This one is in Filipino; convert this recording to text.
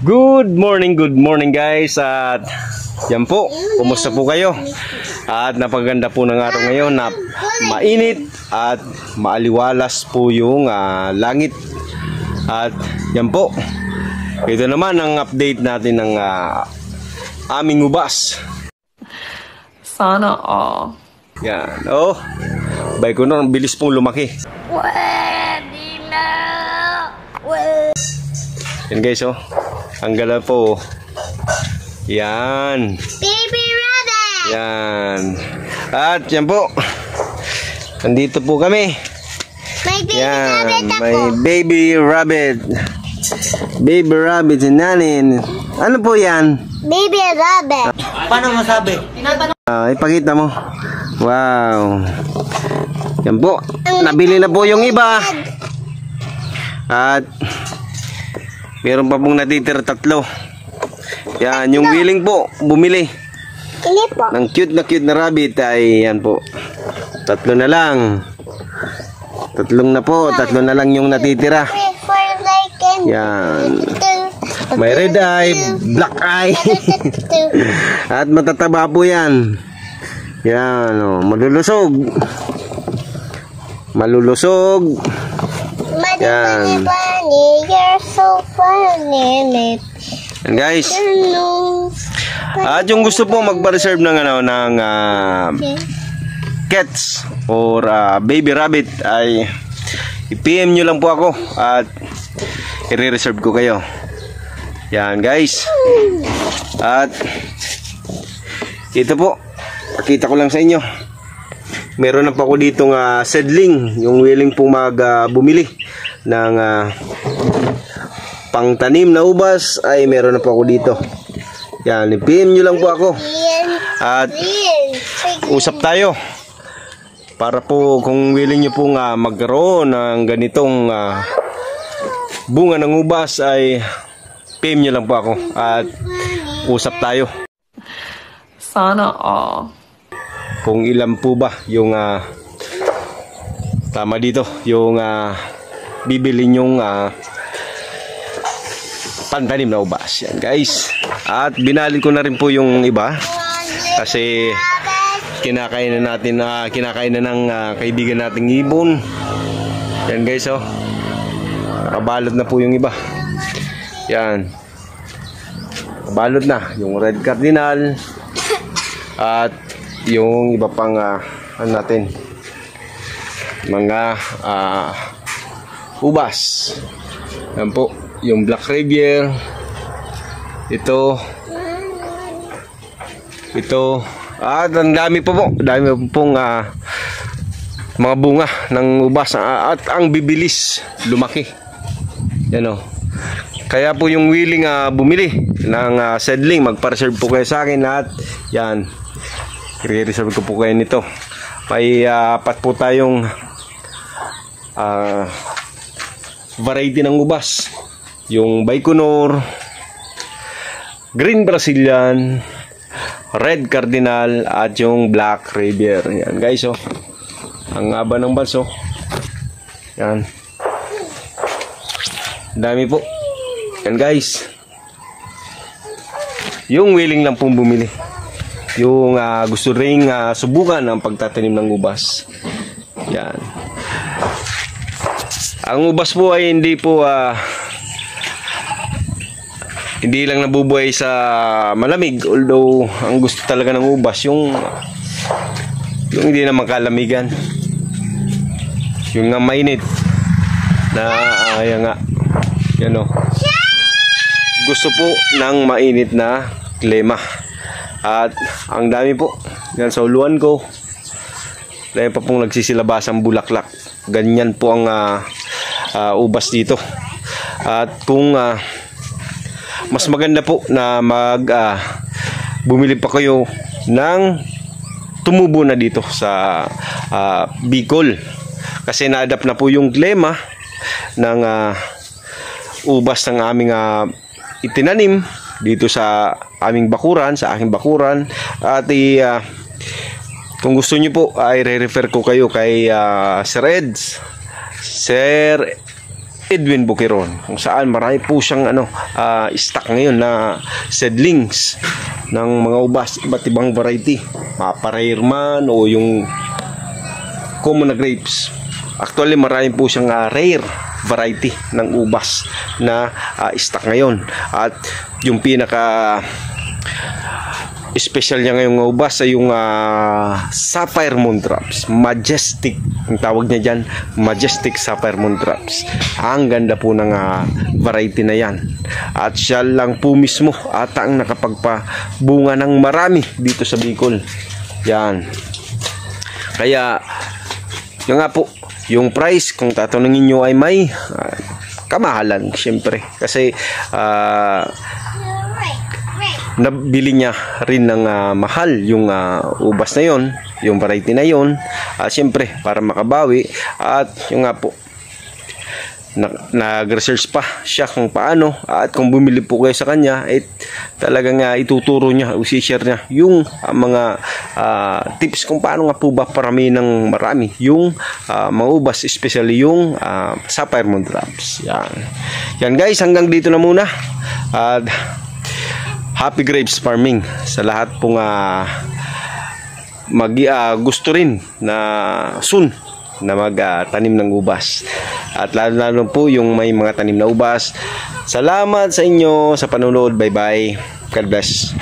Good morning guys. At yan po, kumusta po kayo? At napaganda po ng araw ngayon na mainit at maaliwalas po yung langit. At yan po, ito naman ang update natin ng aming ubas. Sana all. Yan, oh, bay ko na, bilis pong lumaki. Yan guys, oh, ang gala po. Yan, Baby rabbit. yan. At yan po, nandito po kami. May baby Yan, rabbit ako. may baby rabbit. Baby rabbit si nanin. Ano po yan? Baby rabbit. Paano masabi? Ipakita mo. Wow. Yan po, nabili na po yung iba. At meron pa pong natitira 3. Yan, yung willing po bumili Ini po. ng cute na rabbit ay yan po. 3 na lang. 3 na po, 3 na lang yung natitira. For like Yan. May red eye, black eye. At matataba po yan. Yan, oh, malulusog. Malulusog. Yan. Bunny, you're so funny. Yan guys. At yung gusto po magpa-reserve ng cats or baby rabbit ay i-PM nyo lang po ako at i-reserve ko kayo. Yan guys. At ito po, pakita ko lang sa inyo. Meron na pa ako ditong seedling, yung willing po bumili ng pangtanim na ubas ay meron na po ako dito. Yan, i-PM nyo lang po ako at usap tayo para po kung willing nyo po magkaroon ng ganitong bunga ng ubas ay PM nyo lang po ako at usap tayo. Sana all. Kung ilan po ba yung tama dito yung bibili nyong pantanim na ubas. Yan guys. At binalin ko na rin po yung iba kasi kinakain na natin kinakain na ng kaibigan nating ibon. Yan guys, oh. Nakabalot na po yung iba. Yan. Nakabalot na yung red cardinal at yung iba pang ano natin mga ubas. Yan po yung Black Rivier. Ito at ang dami po dami pong mga bunga ng ubas at ang bibilis lumaki. Yan o. Kaya po yung willing bumili ng seedling, magpa-reserve po kayo sa akin at yan, i-reserve ko po kayo nito. May 4 po tayong variety ng ubas. Yung Baikonur, Green Brazilian, Red Cardinal at yung Black Rivier. Yan guys, oh. Ang haba ng balso. Yan. Dami po. Yan guys. Yung willing lang pong bumili. Yung gusto ring subukan ang pagtatanim ng ubas. Yan. Ang ubas po ay hindi po hindi lang nabubuhay sa malamig, although ang gusto talaga ng ubas yung hindi naman kalamigan, yung mainit na ayan nga yan o. Gusto po ng mainit na klima at ang dami po yan sa uluan ko. Dahil pa pong nagsisilabasang bulaklak. Ganyan po ang ubas dito. At kung mas maganda po na bumili pa kayo ng tumubo na dito sa Bicol. Kasi na-adapt na po yung klima ng ubas ng aming itinanim dito sa aming bakuran, sa aking bakuran. At kung gusto nyo po ay re-refer ko kayo kay Sir Eds, Sir Edwin Boqueron, kung saan marami po siyang stock ngayon na seedlings ng mga ubas, iba't ibang variety, rare man o yung common na grapes. Actually marami po siyang rare variety ng ubas na stock ngayon, at yung pinaka special niya ngayong ubas ay yung Sapphire Moondrops. Majestic ang tawag niya dyan, Majestic Sapphire Moondrops. Ang ganda po ng variety na yan, at siya lang po mismo ata ang nakapagpabunga ng marami dito sa Bicol. Yan, kaya yung nga po, yung price kung tatanungin nyo ay may kamahalan syempre, kasi nabili niya rin ng mahal yung ubas na yon, yung variety na yon, siyempre para makabawi. At yung nga po, nag-research pa siya kung paano, at kung bumili po kayo sa kanya, talagang ituturo niya, i-share niya yung mga tips kung paano nga po ba parami ng marami yung mga ubas, especially yung Sapphire Moondrops. Yan guys, hanggang dito na muna. Happy grapes farming sa lahat pong gusto rin na soon na magtanim ng ubas, at lalo po yung may mga tanim na ubas. Salamat sa inyo sa panonood. Bye bye. God bless.